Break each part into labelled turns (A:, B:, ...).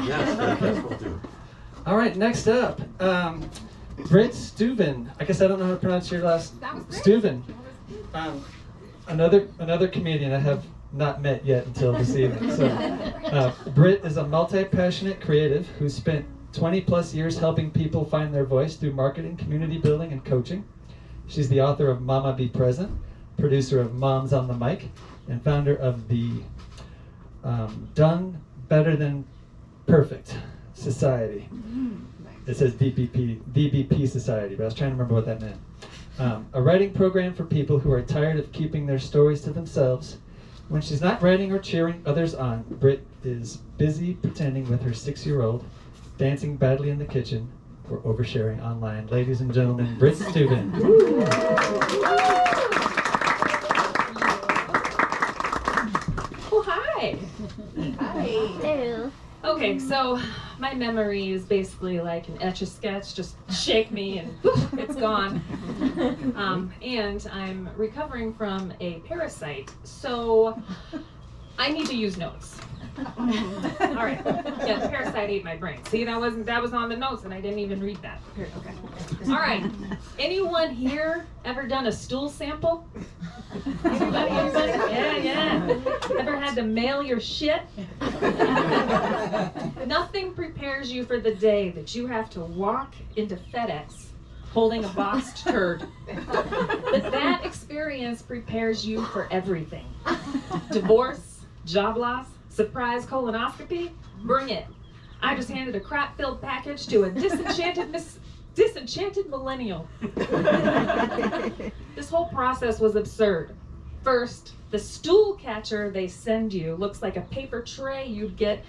A: Yes, we'll do.
B: All right, next up, Brit Steuven. I guess I don't know how to pronounce your last. Steuven. Another comedian I have not met yet until this evening. So, Brit is a multi-passionate creative who spent 20 plus years helping people find their voice through marketing, community building, and coaching. She's the author of Mama Be Present, producer of Moms on the Mic, and founder of the Done Better Than Perfect Society. It says DBP Society, but I was trying to remember what that meant. A writing program for people who are tired of keeping their stories to themselves. When she's not writing or cheering others on, Brit is busy pretending with her 6-year-old, dancing badly in the kitchen, or oversharing online. Ladies and gentlemen, Brit Steuven.
C: Oh, hi.
D: Hi. Hello.
C: Okay, so my memory is basically like an Etch-a-Sketch, just shake me and poof, it's gone. And I'm recovering from a parasite, so I need to use notes. All right, yeah, the parasite ate my brain. See, that was on the notes and I didn't even read that. Here, okay. All right, anyone here ever done a stool sample? Anybody? Yeah. Ever had to mail your shit? Nothing prepares you for the day that you have to walk into FedEx holding a boxed turd. But that experience prepares you for everything. Divorce, job loss, surprise colonoscopy, bring it. I just handed a crap-filled package to a disenchanted millennial. This whole process was absurd. First, the stool catcher they send you looks like a paper tray you'd get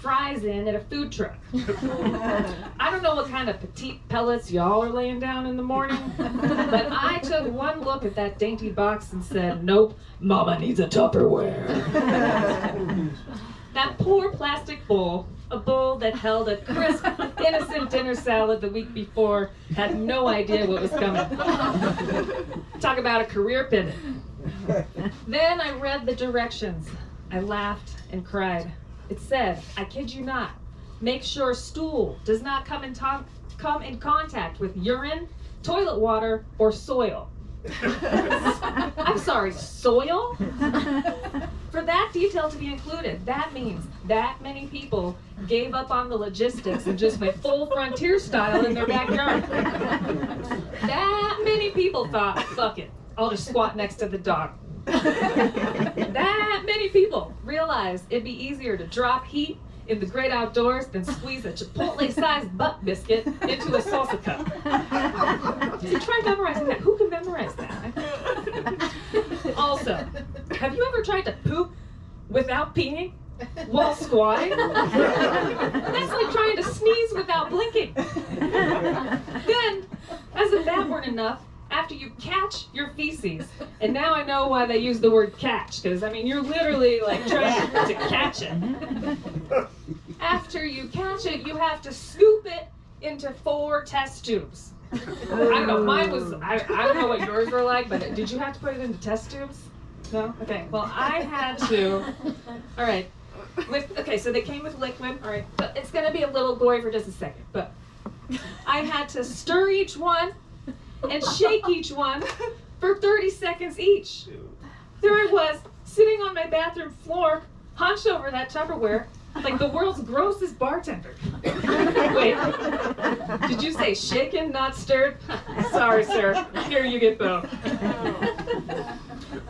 C: fries in at a food truck. I don't know what kind of petite pellets y'all are laying down in the morning, but I took one look at that dainty box and said, nope, Mama needs a Tupperware. That poor plastic bowl, a bowl that held a crisp, innocent dinner salad the week before, had no idea what was coming. Talk about a career pivot. Then I read the directions. I laughed and cried. It said, I kid you not, make sure stool does not come in contact with urine, toilet water, or soil. I'm sorry, soil? For that detail to be included, that means that many people gave up on the logistics and just went full frontier style in their backyard. That many people thought, fuck it, I'll just squat next to the dog. That many people realized it'd be easier to drop heat in the great outdoors than squeeze a Chipotle-sized butt biscuit into a salsa cup. So try memorizing that. Who can memorize that? Also, have you ever tried to poop without peeing while squatting? That's like trying to sneeze without blinking. Then, as if that weren't enough, after you catch your feces, and now I know why they use the word catch, because I mean you're literally like trying to catch it. After you catch it, you have to scoop it into 4 test tubes. I don't know, mine was, I don't know what yours were like, but did you have to put it into test tubes? No? Okay, well I had to. All right, okay, so they came with liquid, all right, but it's gonna be a little gory for just a second, but I had to stir each one and shake each one for 30 seconds each. There I was, sitting on my bathroom floor, hunched over that Tupperware, like the world's grossest bartender. Wait, did you say shaken, not stirred? Sorry, sir. Here you get both.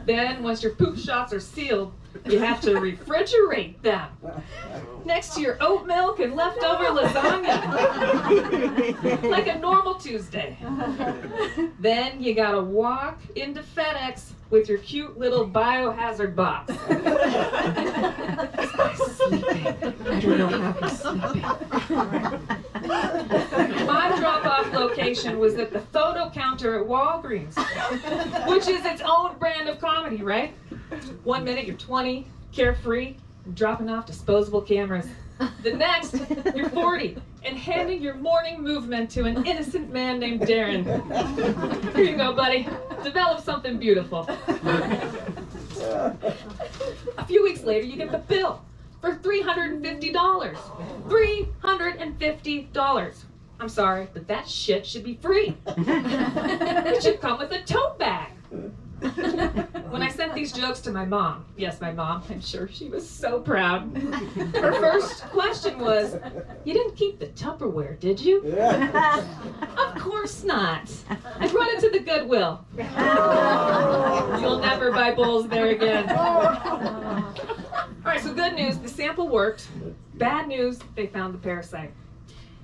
C: Then, once your poop shots are sealed, you have to refrigerate them next to your oat milk and leftover lasagna, like a normal Tuesday. Then you gotta walk into FedEx with your cute little biohazard box. This guy's sleeping. I don't know how he's sleeping. My drop-off location was at the photo counter at Walgreens, which is its own brand of comedy, right? 1 minute you're 20, carefree, and dropping off disposable cameras. The next, you're 40, and handing your morning movement to an innocent man named Darren. Here you go, buddy. Develop something beautiful. A few weeks later, you get the bill for $350. $350 $50. I'm sorry, but that shit should be free. It should come with a tote bag. When I sent these jokes to my mom, yes, my mom, I'm sure she was so proud. Her first question was, "You didn't keep the Tupperware, did you?" Of course not. I brought it to the Goodwill. You'll never buy bowls there again. All right, so good news, the sample worked. Bad news, they found the parasite.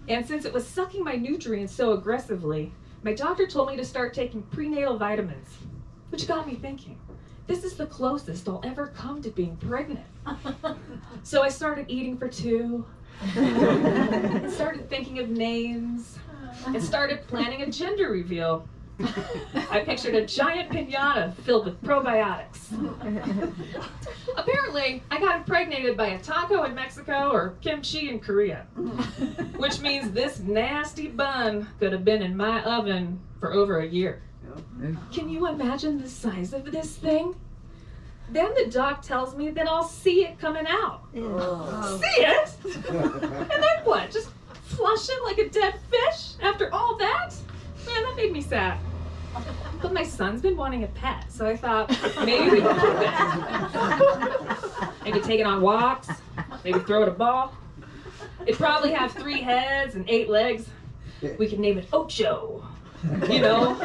C: And since it was sucking my nutrients so aggressively, my doctor told me to start taking prenatal vitamins, which got me thinking, this is the closest I'll ever come to being pregnant. So I started eating for two, and started thinking of names, and started planning a gender reveal. I pictured a giant piñata filled with probiotics. Apparently, I got impregnated by a taco in Mexico or kimchi in Korea, which means this nasty bun could have been in my oven for over a year. Can you imagine the size of this thing? Then the doc tells me that I'll see it coming out. See it? And then what? Just flush it like a dead fish after all that? Man, that made me sad. But my son's been wanting a pet, so I thought maybe we could keep it. Maybe take it on walks, maybe throw it a ball. It'd probably have 3 heads and 8 legs. We could name it Ocho, you know,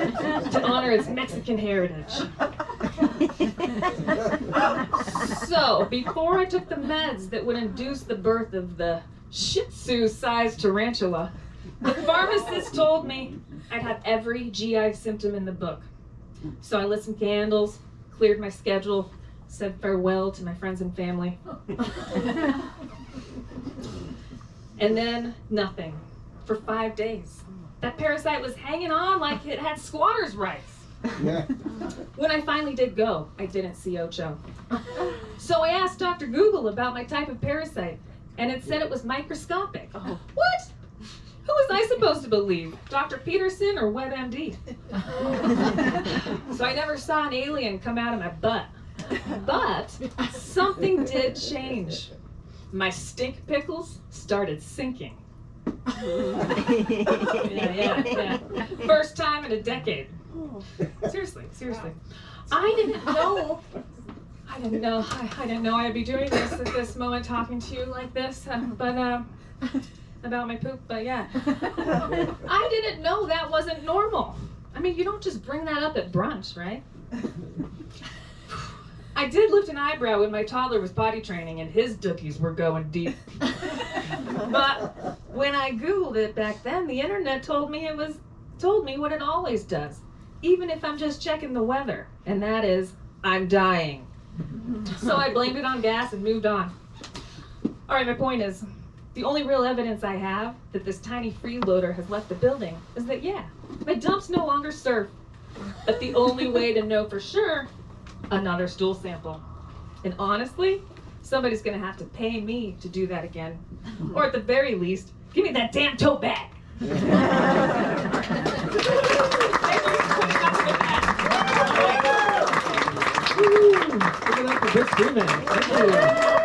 C: to honor its Mexican heritage. So, before I took the meds that would induce the birth of the Shih Tzu-sized tarantula, the pharmacist told me I'd have every GI symptom in the book. So I lit some candles, cleared my schedule, said farewell to my friends and family. And then nothing for 5 days. That parasite was hanging on like it had squatter's rights. When I finally did go, I didn't see Ocho. So I asked Dr. Google about my type of parasite, and it said it was microscopic. What? Who was I supposed to believe? Dr. Peterson or WebMD? So I never saw an alien come out of my butt. But something did change. My stink pickles started sinking. Yeah. First time in a decade. Seriously. I didn't know I'd be doing this at this moment, talking to you like this, about my poop, but yeah. I didn't know that wasn't normal. I mean, you don't just bring that up at brunch, right? I did lift an eyebrow when my toddler was potty training and his dookies were going deep. But when I Googled it back then, the internet told me what it always does, even if I'm just checking the weather, and that is, I'm dying. So I blamed it on gas and moved on. All right, my point is, the only real evidence I have that this tiny freeloader has left the building is that, yeah, my dumps no longer serve. But the only way to know for sure, another stool sample. And honestly, somebody's gonna have to pay me to do that again. Or at the very least, give me that damn tote bag.
B: Give it up for Brit Freeman. Thank you.